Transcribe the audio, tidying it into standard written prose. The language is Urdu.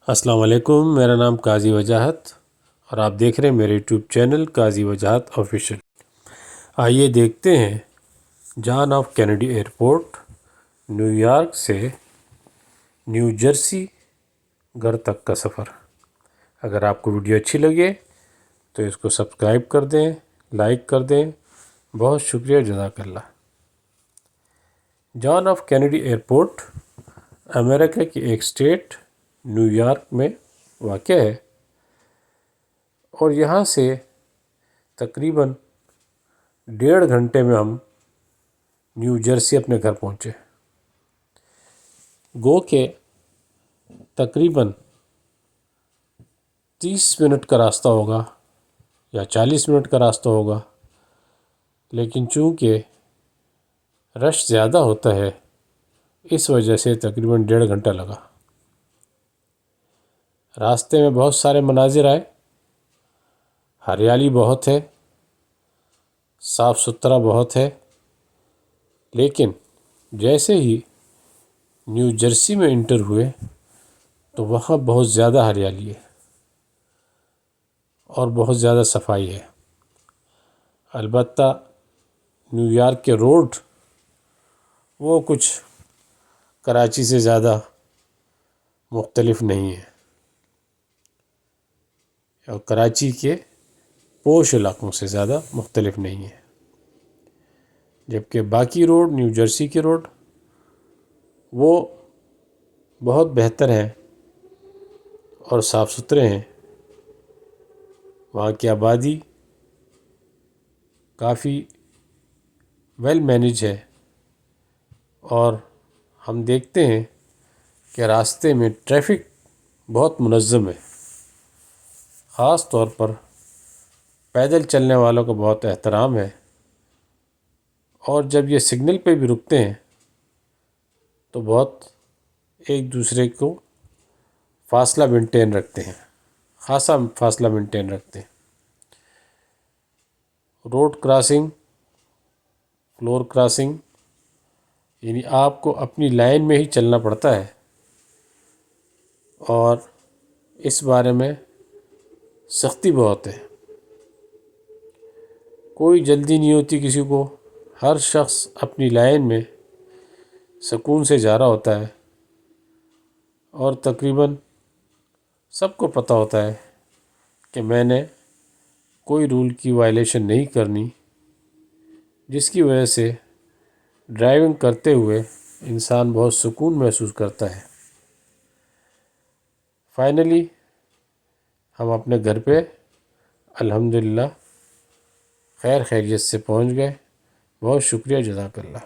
السلام علیکم، میرا نام قاضی وجاہت اور آپ دیکھ رہے ہیں میرے یوٹیوب چینل قاضی وجاہت آفیشیل۔ آئیے دیکھتے ہیں John F Kennedy airport New York سے نیو جرسی گھر تک کا سفر۔ اگر آپ کو ویڈیو اچھی لگے تو اس کو سبسکرائب کر دیں، لائک کر دیں۔ بہت شکریہ، جزاک اللہ۔ جان آف کینیڈی ایئرپورٹ امریکہ کی ایک اسٹیٹ نیو یارک میں واقع ہے اور یہاں سے تقریباً 1.5 گھنٹے میں ہم نیو جرسی اپنے گھر پہنچے۔ گو کہ تقریباً 30 منٹ کا راستہ ہوگا یا 40 منٹ کا راستہ ہوگا، لیکن چونکہ رش زیادہ ہوتا ہے اس وجہ سے تقریباً 1.5 گھنٹہ لگا۔ راستے میں بہت سارے مناظر آئے، ہریالی بہت ہے، صاف ستھرا بہت ہے، لیکن جیسے ہی نیو جرسی میں انٹر ہوئے تو وہاں بہت زیادہ ہریالی ہے اور بہت زیادہ صفائی ہے۔ البتہ نیو یارک کے روڈ وہ کچھ کراچی سے زیادہ مختلف نہیں ہے اور کراچی کے پوش علاقوں سے زیادہ مختلف نہیں ہے، جبکہ باقی روڈ نیو جرسی کے روڈ وہ بہت بہتر ہیں اور صاف ستھرے ہیں۔ وہاں کی آبادی کافی ویل مینیج ہے اور ہم دیکھتے ہیں کہ راستے میں ٹریفک بہت منظم ہے، خاص طور پر پیدل چلنے والوں کا بہت احترام ہے، اور جب یہ سگنل پہ بھی رکتے ہیں تو بہت ایک دوسرے کو فاصلہ مینٹین رکھتے ہیں، خاصا فاصلہ مینٹین رکھتے ہیں۔ روڈ کراسنگ، فلور کراسنگ، یعنی آپ کو اپنی لائن میں ہی چلنا پڑتا ہے، اور اس بارے میں سختی بہت ہے۔ کوئی جلدی نہیں ہوتی کسی کو، ہر شخص اپنی لائن میں سکون سے جا رہا ہوتا ہے، اور تقریباً سب کو پتہ ہوتا ہے کہ میں نے کوئی رول کی وائلیشن نہیں کرنی، جس کی وجہ سے ڈرائیونگ کرتے ہوئے انسان بہت سکون محسوس کرتا ہے۔ فائنلی ہم اپنے گھر پہ الحمدللہ خیر خیریت سے پہنچ گئے۔ بہت شکریہ، جزاک اللہ۔